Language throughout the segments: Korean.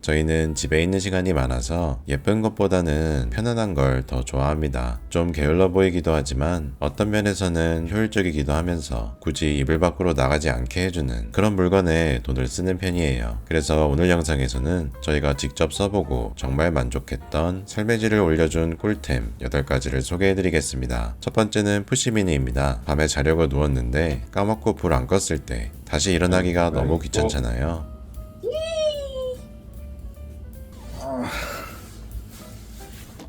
저희는 집에 있는 시간이 많아서 예쁜 것보다는 편안한 걸 더 좋아합니다. 좀 게을러 보이기도 하지만 어떤 면에서는 효율적이기도 하면서 굳이 이불 밖으로 나가지 않게 해주는 그런 물건에 돈을 쓰는 편이에요. 그래서 오늘 영상에서는 저희가 직접 써보고 정말 만족했던 설매질을 올려준 꿀템 8가지를 소개해드리겠습니다. 첫 번째는 푸시미니입니다. 밤에 자려고 누웠는데 까먹고 불 안 껐을 때 다시 일어나기가 너무 귀찮잖아요.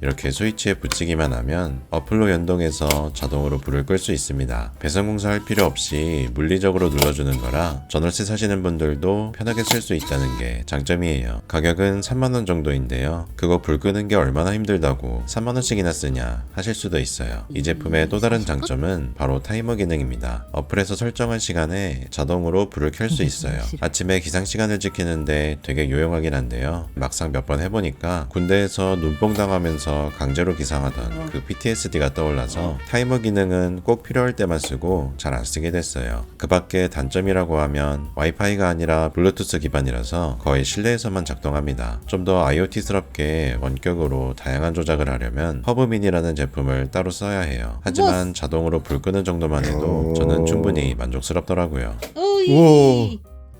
이렇게 스위치에 붙이기만 하면 어플로 연동해서 자동으로 불을 끌 수 있습니다. 배선 공사할 필요 없이 물리적으로 눌러주는 거라 전월세 사시는 분들도 편하게 쓸 수 있다는 게 장점이에요. 가격은 3만원 정도인데요. 그거 불 끄는 게 얼마나 힘들다고 3만원씩이나 쓰냐 하실 수도 있어요. 이 제품의 또 다른 장점은 바로 타이머 기능입니다. 어플에서 설정한 시간에 자동으로 불을 켤 수 있어요. 아침에 기상시간을 지키는데 되게 유용하긴 한데요. 막상 몇 번 해보니까 군대에서 눈뽕 당하면서 강제로 기상하던 그 PTSD가 떠올라서 타이머 기능은 꼭 필요할 때만 쓰고 잘 안 쓰게 됐어요. 그 밖에 단점이라고 하면 와이파이가 아니라 블루투스 기반이라서 거의 실내에서만 작동합니다. 좀 더 IoT스럽게 원격으로 다양한 조작을 하려면 허브미니라는 제품을 따로 써야 해요. 하지만 자동으로 불 끄는 정도만 해도 저는 충분히 만족스럽더라고요.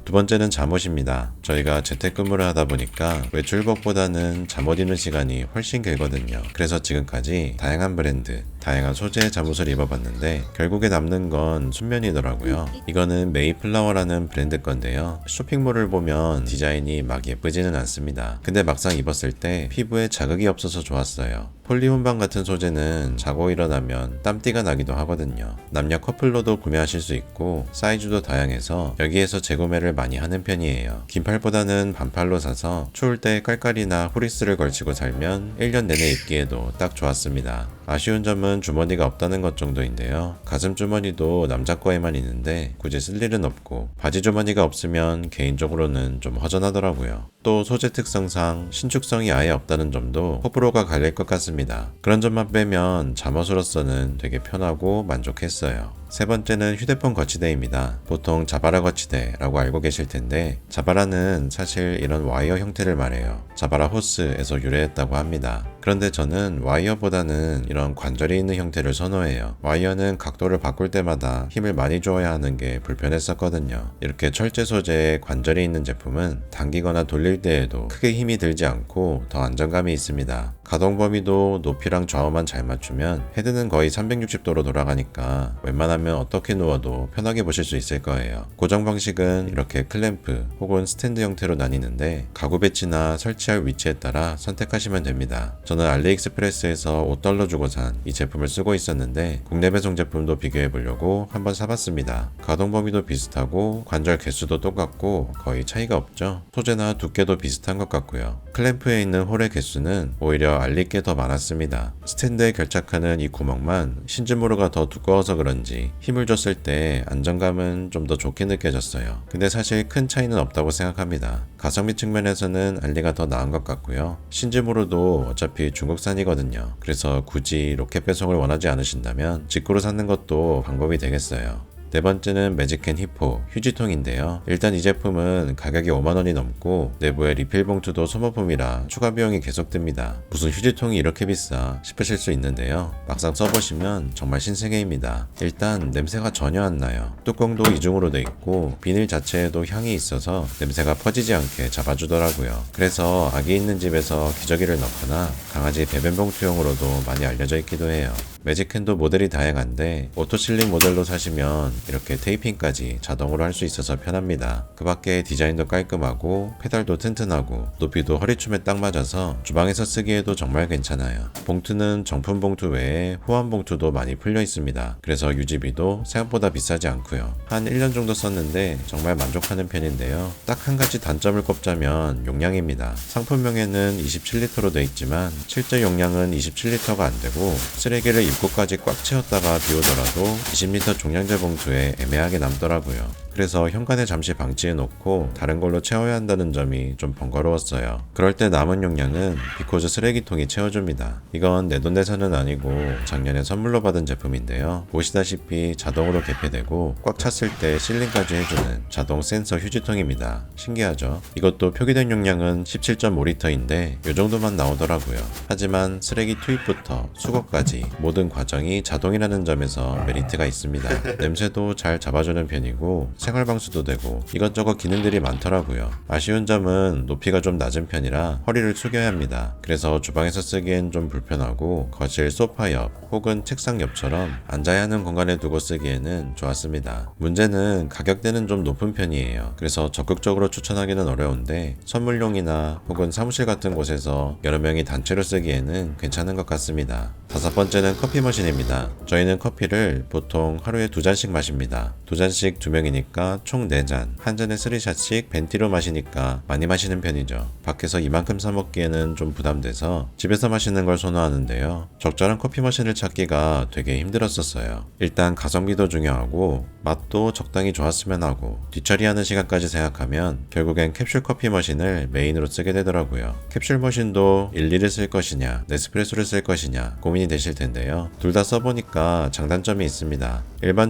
두 번째는 잠옷입니다. 저희가 재택근무를 하다 보니까 외출복보다는 잠옷 입는 시간이 훨씬 길거든요. 그래서 지금까지 다양한 브랜드, 다양한 소재의 잠옷을 입어봤는데 결국에 남는 건 순면이더라고요. 이거는 메이플라워라는 브랜드 건데요. 쇼핑몰을 보면 디자인이 막 예쁘지는 않습니다. 근데 막상 입었을 때 피부에 자극이 없어서 좋았어요. 폴리혼방 같은 소재는 자고 일어나면 땀띠가 나기도 하거든요. 남녀 커플로도 구매하실 수 있고 사이즈도 다양해서 여기에서 재구매를 많이 하는 편이에요. 긴팔보다는 반팔로 사서 추울 때 깔깔이나 후리스를 걸치고 살면 1년 내내 입기에도 딱 좋았습니다. 아쉬운 점은 주머니가 없다는 것 정도인데요. 가슴 주머니도 남자 거에만 있는데 굳이 쓸 일은 없고 바지 주머니가 없으면 개인적으로는 좀 허전하더라고요. 또 소재 특성상 신축성이 아예 없다는 점도 호불호가 갈릴 것 같습니다. 그런 점만 빼면 잠옷으로서는 되게 편하고 만족했어요. 세 번째는 휴대폰 거치대입니다. 보통 자바라 거치대라고 알고 계실 텐데 자바라는 사실 이런 와이어 형태를 말해요. 자바라 호스에서 유래했다고 합니다. 그런데 저는 와이어보다는 이런 관절이 있는 형태를 선호해요. 와이어는 각도를 바꿀 때마다 힘을 많이 줘야 하는 게 불편했었거든요. 이렇게 철제 소재의 관절이 있는 제품은 당기거나 돌릴 때에도 크게 힘이 들지 않고 더 안정감이 있습니다. 가동 범위도 높이랑 좌우만 잘 맞추면 헤드는 거의 360도로 돌아가니까 웬만하면 어떻게 누워도 편하게 보실 수 있을 거예요. 고정 방식은 이렇게 클램프 혹은 스탠드 형태로 나뉘는데 가구 배치나 설치할 위치에 따라 선택하시면 됩니다. 저는 알리익스프레스에서 $5 주고 산 이 제품을 쓰고 있었는데 국내 배송 제품도 비교해 보려고 한번 사봤습니다. 가동 범위도 비슷하고 관절 개수도 똑같고 거의 차이가 없죠. 소재나 두께도 비슷한 것 같고요. 클램프에 있는 홀의 개수는 오히려 알리께 더 많았습니다. 스탠드에 결착하는 이 구멍만 신즈무르가 더 두꺼워서 그런지 힘을 줬을 때 안정감은 좀 더 좋게 느껴졌어요. 근데 사실 큰 차이는 없다고 생각합니다. 가성비 측면에서는 알리가 더 나은 것 같고요. 신즈무르도 어차피 중국산이거든요. 그래서 굳이 로켓 배송을 원하지 않으신다면 직구로 사는 것도 방법이 되겠어요. 네 번째는 매직캔 히포 휴지통인데요. 일단 이 제품은 가격이 5만원이 넘고 내부에 리필 봉투도 소모품이라 추가 비용이 계속 듭니다. 무슨 휴지통이 이렇게 비싸 싶으실 수 있는데요. 막상 써보시면 정말 신세계입니다. 일단 냄새가 전혀 안 나요. 뚜껑도 이중으로 돼 있고 비닐 자체에도 향이 있어서 냄새가 퍼지지 않게 잡아주더라고요. 그래서 아기 있는 집에서 기저귀를 넣거나 강아지 배변 봉투용으로도 많이 알려져 있기도 해요. 매직캔도 모델이 다양한데 오토실링 모델로 사시면 이렇게 테이핑까지 자동으로 할 수 있어서 편합니다. 그 밖에 디자인도 깔끔하고 페달도 튼튼하고 높이도 허리춤에 딱 맞아서 주방에서 쓰기에도 정말 괜찮아요. 봉투는 정품 봉투 외에 호환 봉투도 많이 풀려 있습니다. 그래서 유지비도 생각보다 비싸지 않고요. 한 1년 정도 썼는데 정말 만족하는 편인데요. 딱 한 가지 단점을 꼽자면 용량입니다. 상품명에는 27리터로 돼 있지만 실제 용량은 27리터가 안 되고 쓰레기를 입구까지 꽉 채웠다가 비우더라도 20리터 종량제 봉투에 애매하게 남더라고요. 그래서 현관에 잠시 방치해 놓고 다른 걸로 채워야 한다는 점이 좀 번거로웠어요. 그럴 때 남은 용량은 비코즈 쓰레기통이 채워줍니다. 이건 내돈내산은 아니고 작년에 선물로 받은 제품인데요. 보시다시피 자동으로 개폐되고 꽉 찼을 때 실링까지 해주는 자동 센서 휴지통입니다. 신기하죠? 이것도 표기된 용량은 17.5리터인데 이 정도만 나오더라고요. 하지만 쓰레기 투입부터 수거까지 모든 과정이 자동이라는 점에서 메리트가 있습니다. 냄새도 잘 잡아주는 편이고 생활방수도 되고 이것저것 기능들이 많더라고요. 아쉬운 점은 높이가 좀 낮은 편이라 허리를 숙여야 합니다. 그래서 주방에서 쓰기엔 좀 불편하고 거실 소파 옆 혹은 책상 옆처럼 앉아야 하는 공간에 두고 쓰기에는 좋았습니다. 문제는 가격대는 좀 높은 편이에요. 그래서 적극적으로 추천하기는 어려운데 선물용이나 혹은 사무실 같은 곳에서 여러 명이 단체로 쓰기에는 괜찮은 것 같습니다. 다섯 번째는 커피 머신입니다. 저희는 커피를 보통 하루에 2잔씩 마십니다. 2잔씩 2명이니까 총 4잔, 한 잔에 3샷씩 벤티로 마시니까 많이 마시는 편이죠. 밖에서 이만큼 사 먹기에는 좀 부담돼서 집에서 마시는 걸 선호하는데요. 적절한 커피 머신을 찾기가 되게 힘들었었어요. 일단 가성비도 중요하고 맛도 적당히 좋았으면 하고 뒤처리하는 시간까지 생각하면 결국엔 캡슐 커피 머신을 메인으로 쓰게 되더라고요. 캡슐 머신도 일일이 쓸 것이냐 네스프레소를 쓸 것이냐 고민이 되실 텐데요. 둘 다 써보니까 장단점이 있습니다.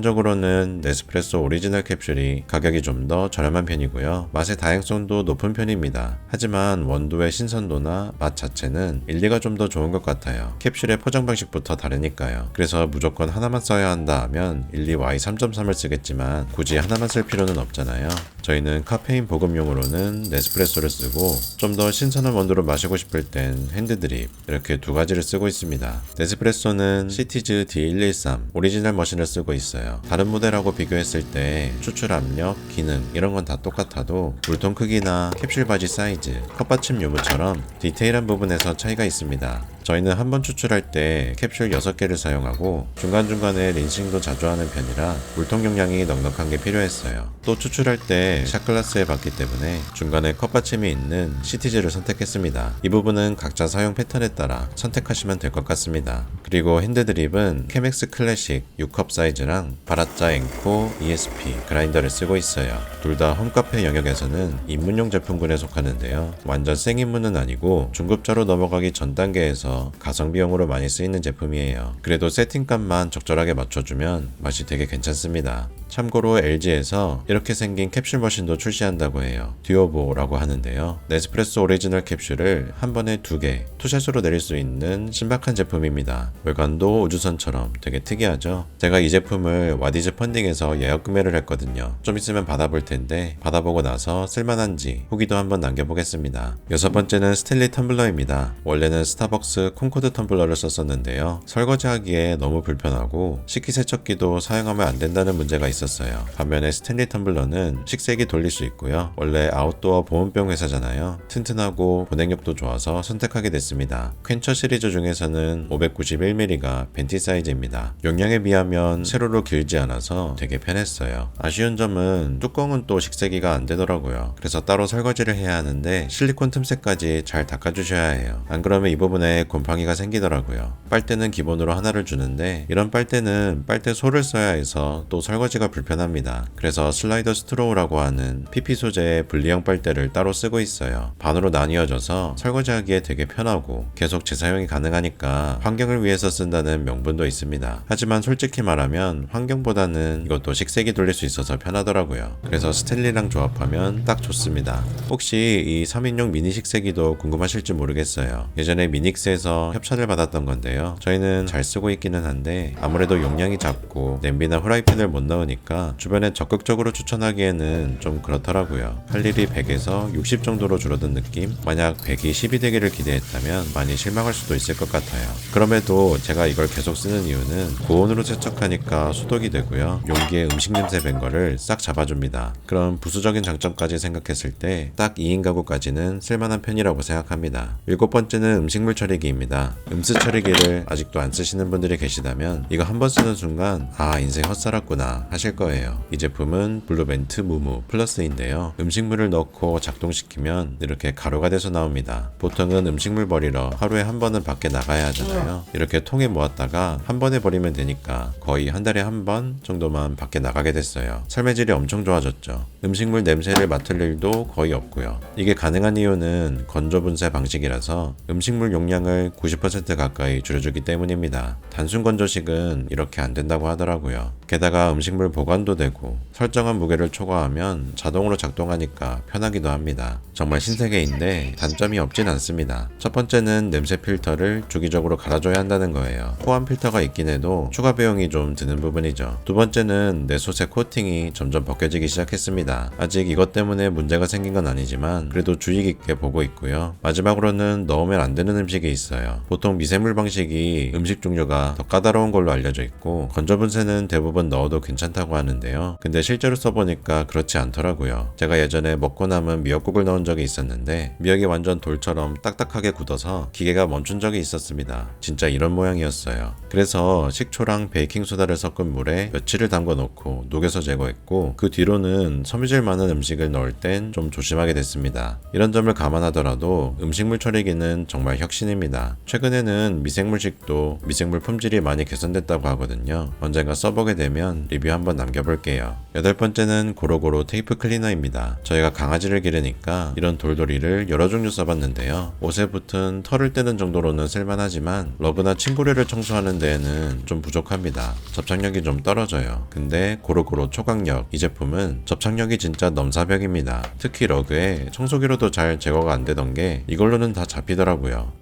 일반적으로는 네스프레소 오리지널 캡슐이 가격이 좀 더 저렴한 편이고요. 맛의 다양성도 높은 편입니다. 하지만 원두의 신선도나 맛 자체는 일리가 좀 더 좋은 것 같아요. 캡슐의 포장 방식부터 다르니까요. 그래서 무조건 하나만 써야 한다 하면 일리 Y3.3을 쓰겠지만 굳이 하나만 쓸 필요는 없잖아요. 저희는 카페인 보급용으로는 네스프레소를 쓰고 좀 더 신선한 원두로 마시고 싶을 땐 핸드드립 이렇게 두 가지를 쓰고 있습니다. 네스프레소는 시티즈 D113 오리지널 머신을 쓰고 있어요. 다른 모델하고 비교했을 때 추출 압력, 기능 이런 건 다 똑같아도 물통 크기나 캡슐 바지 사이즈, 컵받침 유무처럼 디테일한 부분에서 차이가 있습니다. 저희는 한번 추출할 때 캡슐 6개를 사용하고 중간중간에 린싱도 자주 하는 편이라 물통 용량이 넉넉한 게 필요했어요. 또 추출할 때 샷글라스에 받기 때문에 중간에 컵받침이 있는 시티즈를 선택했습니다. 이 부분은 각자 사용 패턴에 따라 선택하시면 될 것 같습니다. 그리고 핸드드립은 케맥스 클래식 6컵 사이즈랑 바라짜 앵코 ESP 그라인더를 쓰고 있어요. 둘 다 홈카페 영역에서는 입문용 제품군에 속하는데요. 완전 생입문은 아니고 중급자로 넘어가기 전 단계에서 가성비용으로 많이 쓰이는 제품이에요. 그래도 세팅값만 적절하게 맞춰주면 맛이 되게 괜찮습니다. 참고로 LG에서 이렇게 생긴 캡슐 머신도 출시한다고 해요. 듀오보라고 하는데요. 네스프레소 오리지널 캡슐을 한 번에 2개 투샷으로 내릴 수 있는 신박한 제품입니다. 외관도 우주선처럼 되게 특이하죠? 제가 이 제품을 와디즈 펀딩에서 예약 구매를 했거든요. 좀 있으면 받아볼 텐데 받아보고 나서 쓸만한지 후기도 한번 남겨보겠습니다. 여섯 번째는 스탠리 텀블러입니다. 원래는 스타벅스 콩코드 텀블러를 썼었는데요. 설거지하기에 너무 불편하고 식기세척기도 사용하면 안 된다는 문제가 있었어요. 반면에 스탠리 텀블러는 식세기 돌릴 수 있고요. 원래 아웃도어 보온병 회사잖아요. 튼튼하고 보냉력도 좋아서 선택하게 됐습니다. 퀸처 시리즈 중에서는 591mm가 벤티 사이즈입니다. 용량에 비하면 세로로 길지 않아서 되게 편했어요. 아쉬운 점은 뚜껑은 또 식세기가 안 되더라고요. 그래서 따로 설거지를 해야 하는데 실리콘 틈새까지 잘 닦아주셔야 해요. 안 그러면 이 부분에 곰팡이가 생기더라고요. 빨대는 기본으로 하나를 주는데 이런 빨대는 빨대소를 써야 해서 또 설거지가 불편합니다. 그래서 슬라이더 스트로우라고 하는 PP 소재의 분리형 빨대를 따로 쓰고 있어요. 반으로 나뉘어져서 설거지하기에 되게 편하고 계속 재사용이 가능하니까 환경을 위해서 쓴다는 명분도 있습니다. 하지만 솔직히 말하면 환경보다는 이것도 식세기 돌릴 수 있어서 편하더라고요. 그래서 스탠리랑 조합하면 딱 좋습니다. 혹시 이 3인용 미니 식세기도 궁금하실지 모르겠어요. 예전에 미닉스에서 협찬을 받았던 건데요. 저희는 잘 쓰고 있기는 한데 아무래도 용량이 작고 냄비나 후라이팬을 못 넣으니까 주변에 적극적으로 추천하기에는 좀 그렇더라고요. 할 일이 100에서 60 정도로 줄어든 느낌? 만약 100이 10이 되기를 기대했다면 많이 실망할 수도 있을 것 같아요. 그럼에도 제가 이걸 계속 쓰는 이유는 고온으로 세척하니까 소독이 되고요. 용기에 음식 냄새 밴 거를 싹 잡아줍니다. 그런 부수적인 장점까지 생각했을 때 딱 2인 가구까지는 쓸만한 편이라고 생각합니다. 일곱 번째는 음식물 처리기입니다. 음스 처리기를 아직도 안 쓰시는 분들이 계시다면 이거 한번 쓰는 순간 아 인생 헛살았구나 하실 하실 거예요. 이 제품은 블루벤트 무무 플러스인데요. 음식물을 넣고 작동시키면 이렇게 가루가 돼서 나옵니다. 보통은 음식물 버리러 하루에 한 번은 밖에 나가야 하잖아요. 이렇게 통에 모았다가 한 번에 버리면 되니까 거의 한 달에 한 번 정도만 밖에 나가게 됐어요. 삶의 질이 엄청 좋아졌죠. 음식물 냄새를 맡을 일도 거의 없고요. 이게 가능한 이유는 건조 분쇄 방식이라서 음식물 용량을 90% 가까이 줄여주기 때문입니다. 단순 건조식은 이렇게 안 된다고 하더라고요. 게다가 음식물 보관도 되고 설정한 무게를 초과하면 자동으로 작동하니까 편하기도 합니다. 정말 신세계인데 단점이 없진 않습니다. 첫 번째는 냄새 필터를 주기적으로 갈아줘야 한다는 거예요. 호환 필터가 있긴 해도 추가 비용이 좀 드는 부분이죠. 두 번째는 내솥의 코팅이 점점 벗겨지기 시작했습니다. 아직 이것 때문에 문제가 생긴 건 아니지만 그래도 주의 깊게 보고 있고요. 마지막으로는 넣으면 안 되는 음식이 있어요. 보통 미생물 방식이 음식 종류가 더 까다로운 걸로 알려져 있고 건조 분쇄는 대부분 넣어도 괜찮다고 하는데요. 근데 실제로 써보니까 그렇지 않더라고요. 제가 예전에 먹고 남은 미역국을 넣은 적이 있었는데 미역이 완전 돌처럼 딱딱하게 굳어서 기계가 멈춘 적이 있었습니다. 진짜 이런 모양이었어요. 그래서 식초랑 베이킹소다를 섞은 물에 며칠을 담궈 놓고 녹여서 제거했고 그 뒤로는 섬유질 많은 음식을 넣을 땐 좀 조심하게 됐습니다. 이런 점을 감안하더라도 음식물 처리기는 정말 혁신입니다. 최근에는 미생물식도 미생물 품질이 많이 개선됐다고 하거든요. 언젠가 써보게 되면 리뷰 한번 남겨볼게요. 여덟 번째는 고로고로 테이프 클리너입니다. 저희가 강아지를 기르니까 이런 돌돌이를 여러 종류 써봤는데요. 옷에 붙은 털을 떼는 정도로는 쓸만하지만 러그나 침구류를 청소하는 데에는 좀 부족합니다. 접착력이 좀 떨어져요. 근데 고로고로 초강력 이 제품은 접착력이 진짜 넘사벽입니다. 특히 러그에 청소기로도 잘 제거가 안 되던 게 이걸로는 다 잡히더라고요.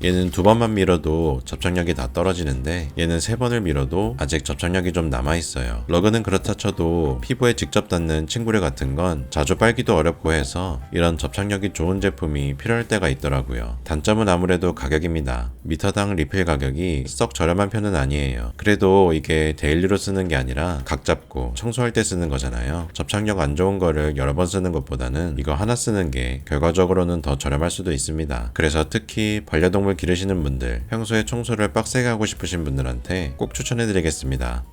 얘는 두 번만 밀어도 접착력이 다 떨어지는데 얘는 세 번을 밀어도 아직 접착력이 좀 남아있어요. 러그는 그렇다 쳐도 피부에 직접 닿는 침구류 같은 건 자주 빨기도 어렵고 해서 이런 접착력이 좋은 제품이 필요할 때가 있더라고요. 단점은 아무래도 가격입니다. 미터당 리필 가격이 썩 저렴한 편은 아니에요. 그래도 이게 데일리로 쓰는 게 아니라 각 잡고 청소할 때 쓰는 거잖아요. 접착력 안 좋은 거를 여러 번 쓰는 것보다는 이거 하나 쓰는 게 결과적으로는 더 저렴할 수도 있습니다. 그래서 특히 반려동물 기르시는 분들, 평소에 청소를 빡세게 하고 싶으신 분들한테 꼭 추천해드리겠습니다.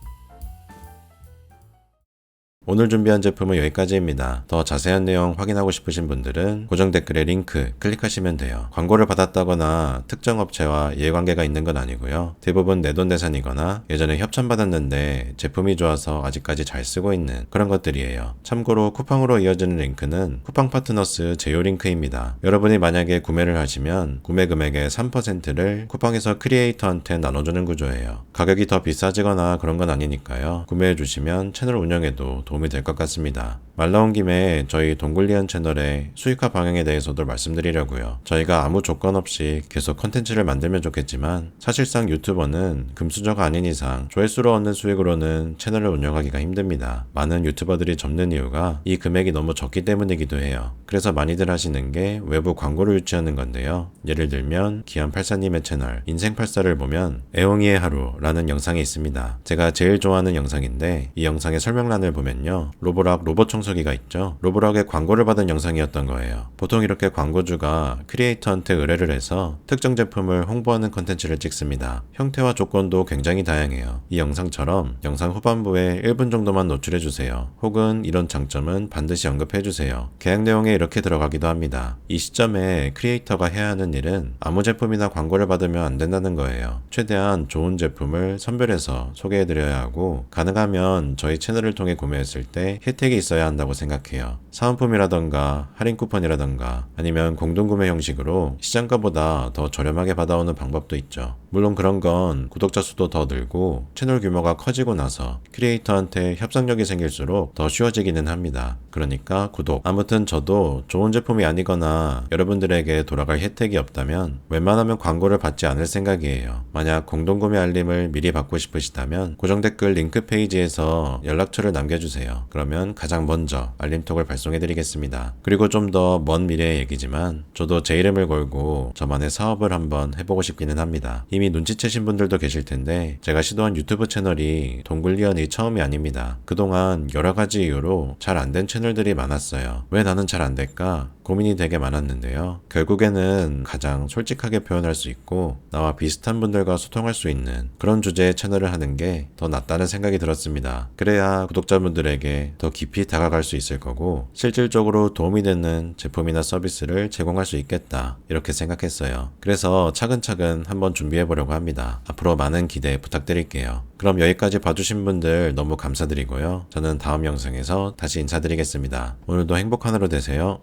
오늘 준비한 제품은 여기까지입니다. 더 자세한 내용 확인하고 싶으신 분들은 고정 댓글에 링크 클릭하시면 돼요. 광고를 받았다거나 특정 업체와 이해관계가 있는 건 아니고요. 대부분 내돈내산이거나 예전에 협찬받았는데 제품이 좋아서 아직까지 잘 쓰고 있는 그런 것들이에요. 참고로 쿠팡으로 이어지는 링크는 쿠팡 파트너스 제휴 링크입니다. 여러분이 만약에 구매를 하시면 구매 금액의 3%를 쿠팡에서 크리에이터한테 나눠주는 구조예요. 가격이 더 비싸지거나 그런 건 아니니까요. 구매해주시면 채널 운영에도 도움이 될 것 같습니다. 말 나온 김에 저희 동굴리안 채널의 수익화 방향에 대해서도 말씀드리려고요. 저희가 아무 조건 없이 계속 컨텐츠를 만들면 좋겠지만 사실상 유튜버는 금수저가 아닌 이상 조회수로 얻는 수익으로는 채널을 운영하기가 힘듭니다. 많은 유튜버들이 접는 이유가 이 금액이 너무 적기 때문이기도 해요. 그래서 많이들 하시는 게 외부 광고를 유치하는 건데요. 예를 들면 기안84님의 채널 인생84를 보면 애옹이의 하루라는 영상이 있습니다. 제가 제일 좋아하는 영상인데 이 영상의 설명란을 보면요. 로보락 로봇 청소기가 있죠. 로보락의 광고를 받은 영상이었던 거예요. 보통 이렇게 광고주가 크리에이터한테 의뢰를 해서 특정 제품을 홍보하는 컨텐츠를 찍습니다. 형태와 조건도 굉장히 다양해요. 이 영상처럼 영상 후반부에 1분 정도만 노출해주세요. 혹은 이런 장점은 반드시 언급해주세요. 계약 내용에 이렇게 들어가기도 합니다. 이 시점에 크리에이터가 해야 하는 일은 아무 제품이나 광고를 받으면 안 된다는 거예요. 최대한 좋은 제품을 선별해서 소개해드려야 하고 가능하면 저희 채널을 통해 구매했을 때 혜택이 있어야 한다고 생각해요. 사은품이라던가 할인 쿠폰이라던가 아니면 공동구매 형식으로 시장가보다 더 저렴하게 받아오는 방법도 있죠. 물론 그런 건 구독자 수도 더 늘고 채널 규모가 커지고 나서 크리에이터한테 협상력이 생길수록 더 쉬워지기는 합니다. 그러니까 구독. 아무튼 저도 좋은 제품이 아니거나 여러분들에게 돌아갈 혜택이 없다면 웬만하면 광고를 받지 않을 생각이에요. 만약 공동구매 알림을 미리 받고 싶으시다면 고정 댓글 링크 페이지에서 연락처를 남겨주세요. 알려주세요. 그러면 가장 먼저 알림톡을 발송해드리겠습니다. 그리고 좀 더 먼 미래의 얘기지만 저도 제 이름을 걸고 저만의 사업을 한번 해보고 싶기는 합니다. 이미 눈치채신 분들도 계실 텐데 제가 시도한 유튜브 채널이 동굴리언이 처음이 아닙니다. 그동안 여러 가지 이유로 잘 안 된 채널들이 많았어요. 왜 나는 잘 안 될까? 고민이 되게 많았는데요. 결국에는 가장 솔직하게 표현할 수 있고 나와 비슷한 분들과 소통할 수 있는 그런 주제의 채널을 하는 게 더 낫다는 생각이 들었습니다. 그래야 구독자분들에게 더 깊이 다가갈 수 있을 거고 실질적으로 도움이 되는 제품이나 서비스를 제공할 수 있겠다 이렇게 생각했어요. 그래서 차근차근 한번 준비해 보려고 합니다. 앞으로 많은 기대 부탁드릴게요. 그럼 여기까지 봐주신 분들 너무 감사드리고요. 저는 다음 영상에서 다시 인사드리겠습니다. 오늘도 행복한 하루 되세요.